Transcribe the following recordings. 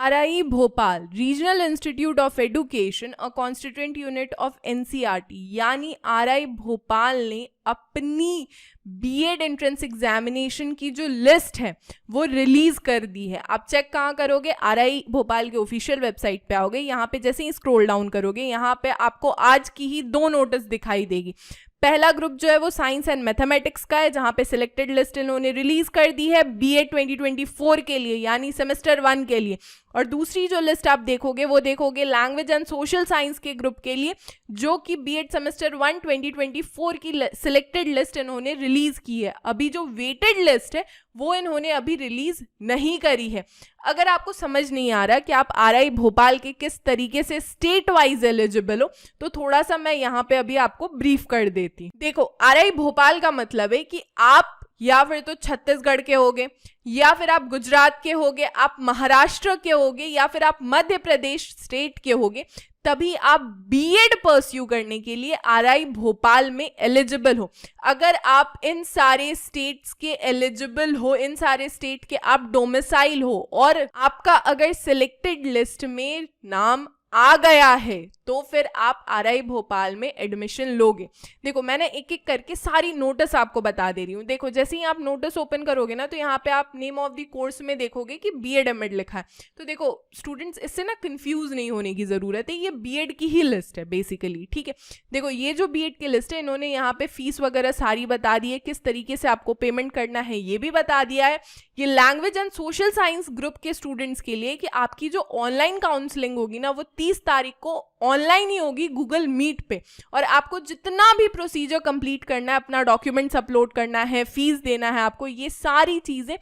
RI Bhopal regional institute of education a constituent unit of NCERT यानी RI Bhopal ने अपनी BEd entrance examination की जो लिस्ट है वो रिलीज कर दी है। आप चेक कहाँ करोगे? RI भोपाल के ऑफिशियल वेबसाइट पे आओगे, यहाँ पे जैसे ही स्क्रॉल डाउन करोगे यहाँ पे आपको आज की ही 2 नोटिस दिखाई देगी। पहला ग्रुप जो है वो साइंस एंड मैथमेटिक्स का है, जहां पे सिलेक्टेड लिस्ट इन्होंने रिलीज कर दी है बीएड 2024 के लिए यानी सेमेस्टर 1 के लिए। और दूसरी जो लिस्ट आप देखोगे वो देखोगे लैंग्वेज एंड सोशल साइंस के ग्रुप के लिए, जो कि बीएड सेमेस्टर 1 2024 की सिलेक्टेड लिस्ट इन्होंने रिलीज की है। अभी जो वेटेड लिस्ट है वो इन्होंने अभी रिलीज नहीं करी है। अगर आपको समझ नहीं आ रहा कि आप RI भोपाल के किस तरीके से स्टेट वाइज एलिजिबल हो, तो थोड़ा सा मैं यहाँ पे अभी आपको ब्रीफ कर देती हूँ। देखो, RI भोपाल का मतलब है कि आप या फिर तो छत्तीसगढ़ के होगे, या फिर आप गुजरात के होगे, आप महाराष्ट्र के होगे, या फिर आप मध्य प्रदेश स्टेट के होगे, तभी आप बीएड परस्यू करने के लिए RI भोपाल में एलिजिबल हो। अगर आप इन सारे स्टेट्स के एलिजिबल हो, इन सारे स्टेट के आप डोमिसाइल हो और आपका अगर सिलेक्टेड लिस्ट में नाम आ गया है, तो फिर आप RI भोपाल में एडमिशन लोगे। देखो, मैंने एक एक करके सारी नोटिस आपको बता दे रही हूँ। देखो, जैसे ही आप नोटिस ओपन करोगे ना, तो यहाँ पे आप नेम ऑफ द कोर्स में देखोगे कि बीएड एमएड लिखा है। तो देखो स्टूडेंट्स, इससे ना कंफ्यूज नहीं होने की जरूरत है, ये बीएड की ही लिस्ट है बेसिकली, ठीक है। देखो, ये जो बीएड की लिस्ट है, इन्होंने यहाँ पे फीस वगैरह सारी बता दी है, किस तरीके से आपको पेमेंट करना है ये भी बता दिया है। ये language and social science group के स्टूडेंट्स के लिए कि आपकी जो ऑनलाइन काउंसलिंग होगी ना, वो 30 तारीख को ऑनलाइन ही होगी गूगल मीट पे। और आपको जितना भी प्रोसीजर कंप्लीट करना है, अपना डॉक्यूमेंट्स अपलोड करना है, फीस देना है आपको, ये सारी चीजें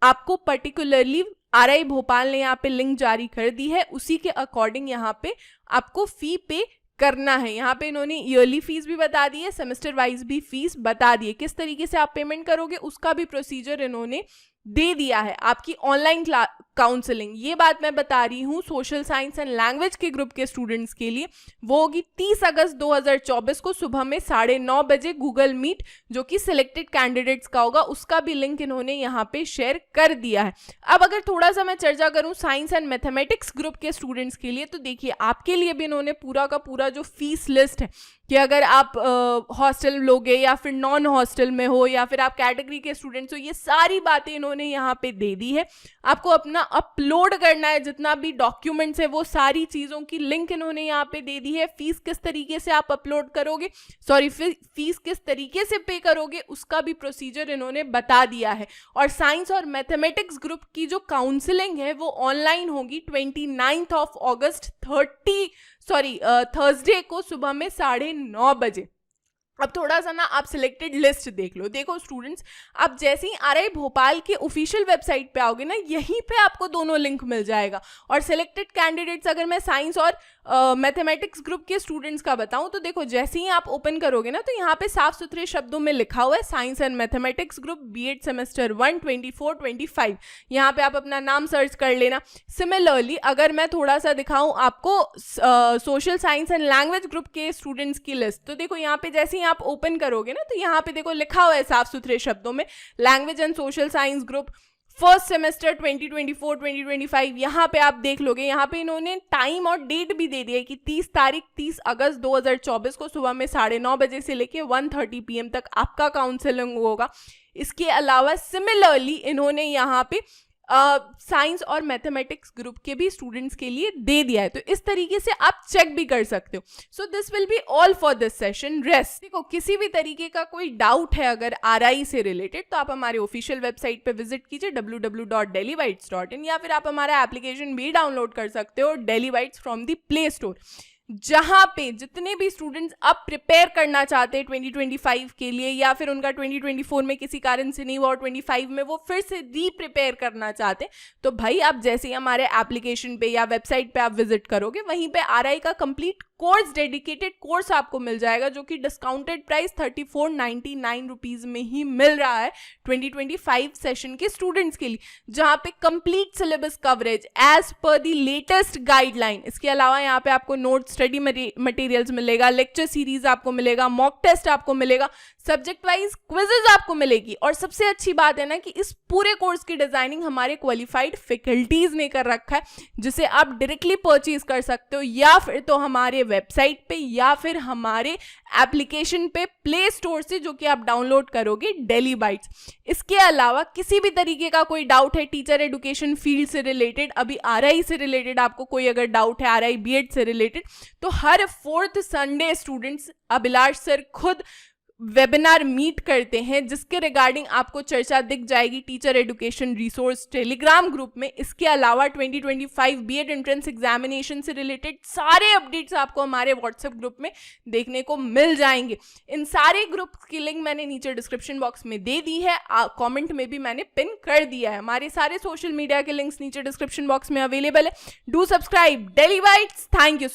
आपको पर्टिकुलरली RI भोपाल ने यहाँ पे लिंक जारी कर दी है, उसी के अकॉर्डिंग यहाँ पे आपको फी पे करना है। यहाँ पे इन्होंने ईयरली फीस भी बता दी है, सेमेस्टर वाइज भी फीस बता दी है, किस तरीके से आप पेमेंट करोगे उसका भी प्रोसीजर इन्होंने दे दिया है। आपकी ऑनलाइन काउंसलिंग, ये बात मैं बता रही हूँ सोशल साइंस एंड लैंग्वेज के ग्रुप के स्टूडेंट्स के लिए, वो होगी 30 अगस्त 2024 को सुबह में 9:30 बजे गूगल मीट, जो कि सिलेक्टेड कैंडिडेट्स का होगा। उसका भी लिंक इन्होंने यहाँ पे शेयर कर दिया है। अब अगर थोड़ा सा मैं चर्चा करूँ साइंस एंड मैथमेटिक्स ग्रुप के स्टूडेंट्स के लिए, तो देखिए आपके लिए भी इन्होंने पूरा का पूरा जो फीस लिस्ट है कि अगर आप हॉस्टल लोगे या फिर नॉन हॉस्टल में हो या फिर आप कैटेगरी के स्टूडेंट्स हो, ये सारी बातें इन्होंने यहाँ पे दे दी है। आपको अपना अपलोड करना है जितना भी डॉक्यूमेंट्स है, वो सारी चीज़ों की लिंक इन्होंने यहाँ पे दे दी है। फीस किस तरीके से आप अपलोड करोगे, सॉरी फीस किस तरीके से पे करोगे, उसका भी प्रोसीजर इन्होंने बता दिया है। और साइंस और मैथमेटिक्स ग्रुप की जो काउंसलिंग है वो ऑनलाइन होगी 29 अगस्त थर्सडे को सुबह में 9:30 बजे। अब थोड़ा सा ना आप सिलेक्टेड लिस्ट देख लो। देखो स्टूडेंट्स, आप जैसे ही RI भोपाल के ऑफिशियल वेबसाइट पे आओगे ना, यहीं पे आपको दोनों लिंक मिल जाएगा। और सिलेक्टेड कैंडिडेट्स, अगर मैं साइंस और मैथमेटिक्स ग्रुप के स्टूडेंट्स का बताऊं, तो देखो जैसे ही आप ओपन करोगे ना, तो यहाँ पे साफ सुथरे शब्दों में लिखा हुआ है science and mathematics group BEd semester 1 24-25। यहाँ पे आप अपना नाम सर्च कर लेना। सिमिलरली अगर मैं थोड़ा सा दिखाऊं आपको social science and language group के स्टूडेंट्स की लिस्ट, तो देखो यहाँ पे जैसे आप ओपन करोगे ना, तो यहाँ पे देखो लिखा हुआ है साफ सुथरे शब्दों में language and social science group first semester 2024-2025। यहाँ पे आप देख लोगे, यहाँ पे इन्होंने टाइम और डेट भी दे दिया है कि 30 अगस्त 2024 को सुबह में 9:30 बजे से लेके 1:30 PM तक आपका काउंसलिंग होगा। इसके अलावा सिमिलरली इन्होंने यहाँ पे साइंस और मैथमेटिक्स ग्रुप के भी स्टूडेंट्स के लिए दे दिया है, तो इस तरीके से आप चेक भी कर सकते हो। So this will be all for this session. Rest देखो, किसी भी तरीके का कोई डाउट है अगर RI से रिलेटेड, तो आप हमारे ऑफिशियल वेबसाइट पे विजिट कीजिए www.delhibytes.in, या फिर आप हमारा एप्लीकेशन भी डाउनलोड कर सकते हो daily bytes from the play store, जहां पे जितने भी स्टूडेंट्स अब प्रिपेयर करना चाहते हैं 2025 के लिए, या फिर उनका 2024 में किसी कारण से नहीं हुआ और 25 में वो फिर से री प्रिपेयर करना चाहते हैं, तो भाई आप जैसे ही हमारे एप्लीकेशन पे या वेबसाइट पे आप विजिट करोगे, वहीं पे RI का कंप्लीट कोर्स, डेडिकेटेड कोर्स आपको मिल जाएगा जो कि डिस्काउंटेड प्राइस 3499 रुपीज में ही मिल रहा है 2025 सेशन के स्टूडेंट्स के लिए, जहां पे complete syllabus coverage as per the latest guideline. इसके अलावा यहाँ पे आपको नोट, स्टडी मटेरियल्स मिलेगा, लेक्चर सीरीज आपको मिलेगा, मॉक टेस्ट आपको मिलेगा, सब्जेक्ट वाइज क्विजेज आपको मिलेगी। और सबसे अच्छी बात है ना कि इस पूरे कोर्स की डिजाइनिंग हमारे क्वालिफाइड फैकल्टीज ने कर रखा है, जिसे आप डायरेक्टली परचेज कर सकते हो या फिर तो हमारे वेबसाइट पे या फिर हमारे एप्लीकेशन पे प्ले स्टोर से, जो कि आप डाउनलोड करोगे डेली बाइट्स। इसके अलावा किसी भी तरीके का कोई डाउट है टीचर एजुकेशन फील्ड से रिलेटेड, अभी आरआई से रिलेटेड आपको कोई अगर डाउट है, आरआई बीएड से रिलेटेड, तो हर 4th Sunday students Abhilash sir खुद वेबिनार मीट करते हैं, जिसके रिगार्डिंग आपको चर्चा दिख जाएगी teacher education resource Telegram group में। इसके अलावा 2025 बीएड एंट्रेंस एग्जामिनेशन से रिलेटेड सारे अपडेट्स आपको हमारे व्हाट्सएप ग्रुप में देखने को मिल जाएंगे। इन सारे ग्रुप की लिंक मैंने नीचे डिस्क्रिप्शन बॉक्स में दे दी है, कमेंट में भी मैंने पिन कर दिया है। हमारे सारे सोशल मीडिया के लिंक्स नीचे डिस्क्रिप्शन बॉक्स में अवेलेबल है। Do subscribe daily bytes. Thank you.